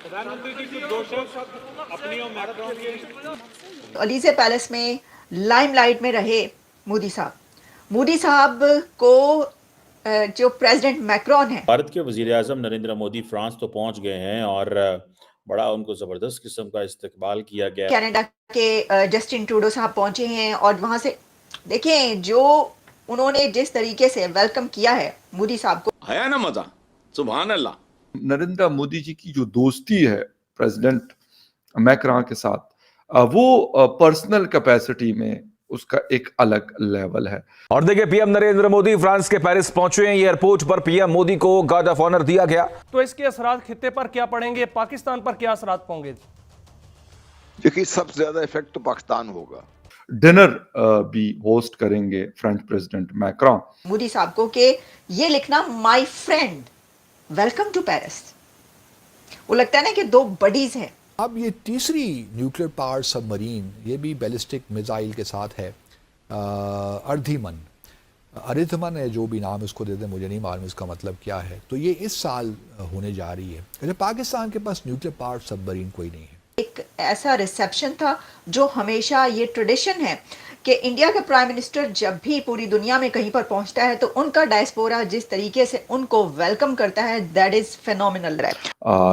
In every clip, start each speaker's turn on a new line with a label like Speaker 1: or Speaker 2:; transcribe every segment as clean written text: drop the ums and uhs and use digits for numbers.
Speaker 1: प्रधानमंत्री जी कुछ दो शब्द अपनी और मैक्रोन के।
Speaker 2: अलीज़े पैलेस में लाइमलाइट में रहे मोदी साहब को जो प्रेसिडेंट मैक्रोन है,
Speaker 3: भारत के वजीर आज़म नरेंद्र मोदी फ्रांस तो पहुंच गए हैं और बड़ा उनको ज़बरदस्त किस्म का इस्तकबाल किया गया।
Speaker 2: कनाडा के जस्टिन ट्रूडो साहब पहुंचे हैं और वहां से देखें जो उन्होंने जिस तरीके से वेलकम किया है मोदी साहब को।
Speaker 4: आया ना मजा, सुभान अल्लाह।
Speaker 5: नरेंद्र मोदी जी की जो दोस्ती है प्रेसिडेंट मैक्रोन के साथ, वो पर्सनल कैपेसिटी में उसका एक अलग लेवल है।
Speaker 6: और देखिए, पीएम नरेंद्र मोदी फ्रांस के पेरिस पहुंचे हैं। एयरपोर्ट पर पीएम मोदी को गार्ड ऑफ ऑनर दिया गया।
Speaker 7: तो इसके असरात खित्ते पर क्या पड़ेंगे, पाकिस्तान पर क्या असरात होंगे?
Speaker 4: देखिए, सबसे ज्यादा इफेक्ट तो पाकिस्तान होगा।
Speaker 5: डिनर भी होस्ट करेंगे फ्रेंच प्रेसिडेंट मैक्रोन।
Speaker 2: मोदी साहब को के ये लिखना my friend welcome to Paris, वो लगता है ना कि दो बडीज हैं।
Speaker 8: अब ये तीसरी न्यूक्लियर पावर सबमरीन, ये भी बैलिस्टिक मिसाइल के साथ है, अरिथमन है, जो भी नाम इसको दे दें, मुझे नहीं मालूम इसका मतलब क्या है। तो ये इस साल होने जा रही है। अरे पाकिस्तान के पास न्यूक्लियर पावर सबमरीन कोई नहीं है।
Speaker 2: एक ऐसा रिसेप्शन था जो हमेशा ये ट्रेडिशन है कि इंडिया का प्राइम मिनिस्टर जब भी पूरी दुनिया में कहीं पर पहुंचता है तो उनका डायस्पोरा जिस तरीके से उनको वेलकम करता है, that is phenomenal.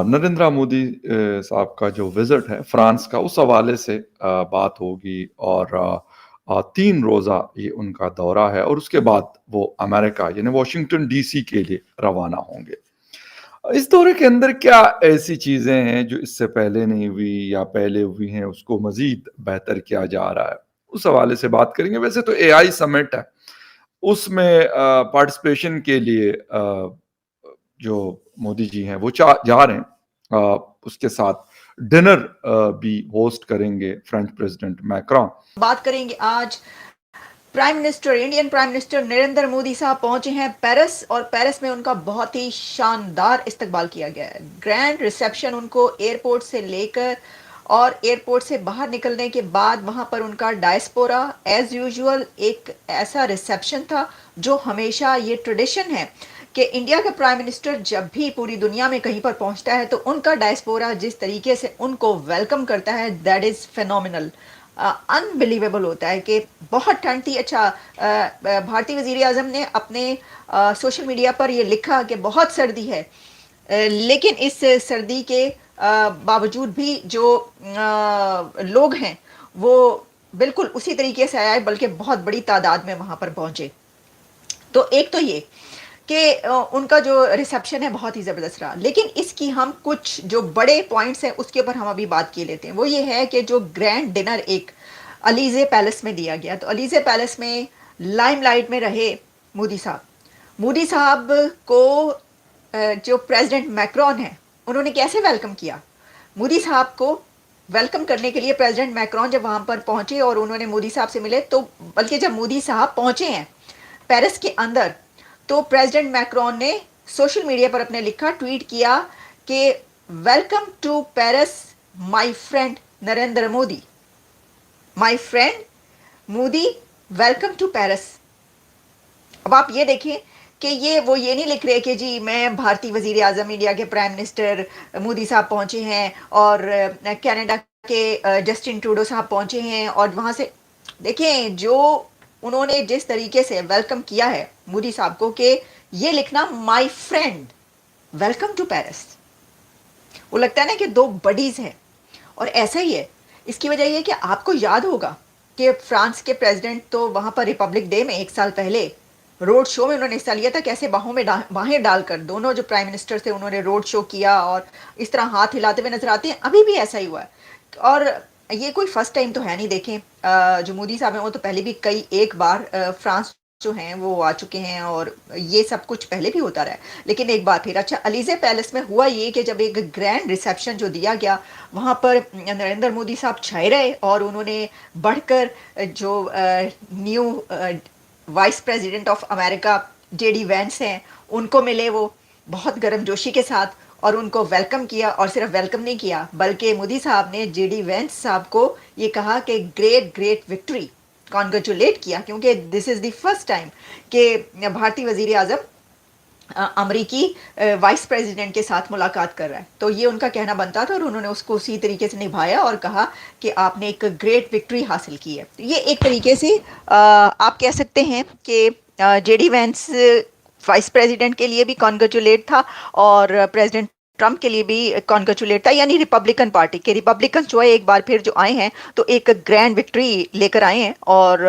Speaker 5: Narendra Modi साहब का जो विजिट है फ्रांस का, उस हवाले से बात होगी और 3 रोज़ा ये उनका दौरा है और उसके बाद वो अमेरिका यानी वॉशिंगटन डीसी के लिए रवाना होंगे। इस दौरे के अंदर क्या ऐसी चीजें हैं जो इससे पहले नहीं हुई या पहले हुई हैं, उसको मजीद बेहतर किया जा रहा है, उस हवाले से बात करेंगे। वैसे तो एआई समिट है, उसमें पार्टिसिपेशन के लिए जो मोदी जी हैं वो जा रहे हैं। उसके साथ डिनर भी होस्ट करेंगे फ्रेंच प्रेसिडेंट मैक्रोन।
Speaker 2: बात करेंगे आज Indian prime minister Narendra Modi साहब पहुंचे हैं पेरिस और पेरिस में उनका बहुत ही शानदार इस्तकबाल किया गया है। ग्रैंड रिसेप्शन उनको एयरपोर्ट से लेकर और एयरपोर्ट से बाहर निकलने के बाद वहां पर उनका डायस्पोरा एज यूजुअल एक ऐसा रिसेप्शन था जो हमेशा ये ट्रेडिशन है कि इंडिया का प्राइम मिनिस्टर जब भी पूरी दुनिया में कहीं पर पहुंचता है तो उनका डायस्पोरा जिस तरीके से उनको वेलकम करता है, दैट इज फेनोमिनल, अनबिलीवेबल होता है कि बहुत ठंड थी। अच्छा, भारतीय वजीर आज़म ने अपने सोशल मीडिया पर ये लिखा कि बहुत सर्दी है, लेकिन इस सर्दी के बावजूद भी जो लोग हैं वो बिल्कुल उसी तरीके से आए, बल्कि बहुत बड़ी तादाद में वहाँ पर पहुँचे। तो एक तो ये कि उनका जो रिसेप्शन है बहुत ही ज़बरदस्त रहा, लेकिन इसकी हम कुछ जो बड़े पॉइंट्स हैं उसके ऊपर हम अभी बात किए लेते हैं। वो ये है कि जो ग्रैंड डिनर एक अलीज़े पैलेस में दिया गया, तो अलीज़े पैलेस में लाइमलाइट में रहे मोदी साहब को जो प्रेसिडेंट मैक्रोन है उन्होंने कैसे वेलकम किया। मोदी साहब को वेलकम करने के लिए प्रेसिडेंट मैक्रोन जब वहाँ पर पहुँचे और उन्होंने मोदी साहब से मिले, तो बल्कि जब मोदी साहब पहुँचे हैं पेरिस के अंदर, तो प्रेसिडेंट मैक्रोन ने सोशल मीडिया पर अपने लिखा, ट्वीट किया कि welcome to Paris my friend Narendra Modi, my friend Modi welcome to Paris. अब आप ये देखें कि ये नहीं लिख रहे कि जी मैं भारतीय वजीर आज़म इंडिया के प्राइम मिनिस्टर मोदी साहब पहुंचे हैं और कनाडा के जस्टिन ट्रूडो साहब पहुंचे हैं और वहाँ से देखें जो उन्होंने जिस तरीके से वेलकम किया है मोदी साहब को कि ये लिखना my friend welcome to Paris, वो लगता है ना कि दो बडीज हैं। और ऐसा ही है, इसकी वजह ये कि आपको याद होगा कि फ्रांस के प्रेसिडेंट तो वहाँ पर रिपब्लिक डे में 1 साल पहले रोड शो में उन्होंने हिस्सा लिया था, कैसे बाहें डालकर दोनों जो प्राइम मिनिस्टर थे उन्होंने रोड शो किया और इस तरह हाथ हिलाते हुए नजर आते हैं। अभी भी ऐसा ही हुआ है और ये कोई फर्स्ट टाइम तो है नहीं। देखें जो मोदी साहब हैं वो तो पहले भी एक बार फ्रांस जो हैं वो आ चुके हैं और ये सब कुछ पहले भी होता रहा है, लेकिन एक बार फिर। अच्छा, अलीज़े पैलेस में हुआ ये कि जब एक ग्रैंड रिसेप्शन जो दिया गया वहाँ पर नरेंद्र मोदी साहब छाए रहे और उन्होंने बढ़कर जो new vice president of America JD Vance हैं उनको मिले, वो बहुत गर्मजोशी के साथ और उनको वेलकम किया, और सिर्फ वेलकम नहीं किया बल्कि मोदी साहब ने जेडी वेंस साहब को ये कहा कि ग्रेट ग्रेट विक्ट्री, कॉन्ग्रेचुलेट किया, क्योंकि this is the first time कि भारतीय वजीर आज़म अमरीकी वाइस प्रेसिडेंट के साथ मुलाकात कर रहा है। तो ये उनका कहना बनता था और उन्होंने उसको उसी तरीके से निभाया और कहा कि आपने एक ग्रेट विक्ट्री हासिल की है। ये एक तरीके से आप कह सकते हैं कि जेडी वेंस वाइस प्रेसिडेंट के लिए भी कॉन्ग्रेचुलेट था और प्रेसिडेंट ट्रंप के लिए भी कॉन्ग्रेचुलेट था, यानी रिपब्लिकन पार्टी के रिपब्लिकन जो है एक बार फिर जो आए हैं तो एक ग्रैंड विक्ट्री लेकर आए हैं और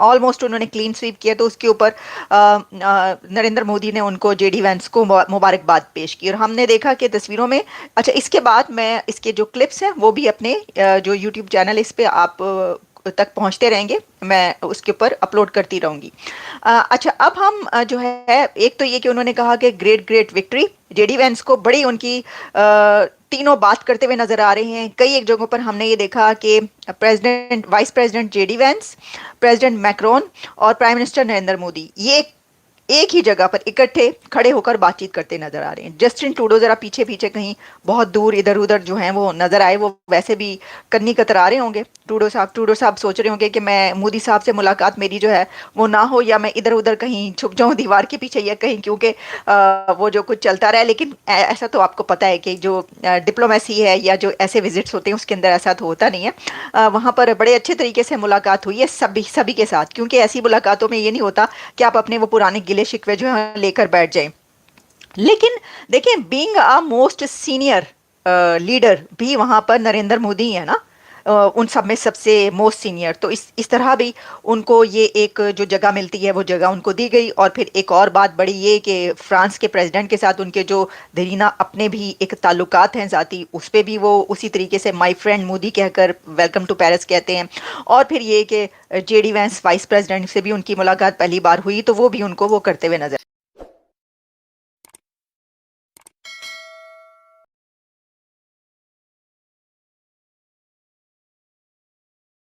Speaker 2: ऑलमोस्ट उन्होंने क्लीन स्वीप किया। तो उसके ऊपर नरेंद्र मोदी ने उनको जेडी वेंस को मुबारकबाद पेश की और हमने देखा कि तस्वीरों में। अच्छा, इसके बाद मैं इसके जो क्लिप्स हैं वो भी अपने जो यूट्यूब चैनल इस पर आप तक पहुंचते रहेंगे, मैं उसके ऊपर अपलोड करती रहूंगी। अच्छा, अब हम जो है एक तो ये कि उन्होंने कहा कि great great victory, JD Vance को बड़ी उनकी तीनों बात करते हुए नजर आ रहे हैं। कई एक जगहों पर हमने ये देखा कि president vice president JD Vance, president Macron और प्राइम मिनिस्टर नरेंद्र मोदी ये एक ही जगह पर इकट्ठे खड़े होकर बातचीत करते नजर आ रहे हैं। जस्टिन ट्रूडो जरा पीछे पीछे कहीं बहुत दूर इधर उधर जो हैं वो नजर आए, वो वैसे भी कन्नी कतरा रहे होंगे। ट्रूडो साहब सोच रहे होंगे कि मैं मोदी साहब से मुलाकात मेरी जो है वो ना हो, या मैं इधर उधर कहीं छुप जाऊं दीवार के पीछे या कहीं, क्योंकि वो जो कुछ चलता रहा है। लेकिन ऐसा तो आपको पता है कि जो डिप्लोमेसी है या जो ऐसे विजिट्स होते हैं उसके अंदर ऐसा तो होता नहीं है। वहाँ पर बड़े अच्छे तरीके से मुलाकात हुई है सभी के साथ, क्योंकि ऐसी मुलाकातों में ये नहीं होता कि आप अपने वो पुराने गिले शिकवे जो है लेकर बैठ जाएं। लेकिन देखिए, being a most senior leader भी वहां पर नरेंद्र मोदी है ना, उन सब में सबसे मोस्ट सीनियर। तो इस तरह भी उनको ये एक जो जगह मिलती है वो जगह उनको दी गई। और फिर एक और बात बड़ी ये कि फ्रांस के प्रेसिडेंट के साथ उनके जो दरीना अपने भी एक ताल्लुकात हैं ज़ाती, उस पर भी वो उसी तरीके से माय फ्रेंड मोदी कहकर वेलकम टू पेरिस कहते हैं। और फिर ये कि जेडी वेंस वाइस प्रेसिडेंट से भी उनकी मुलाकात पहली बार हुई तो वो भी उनको वो करते हुए नजर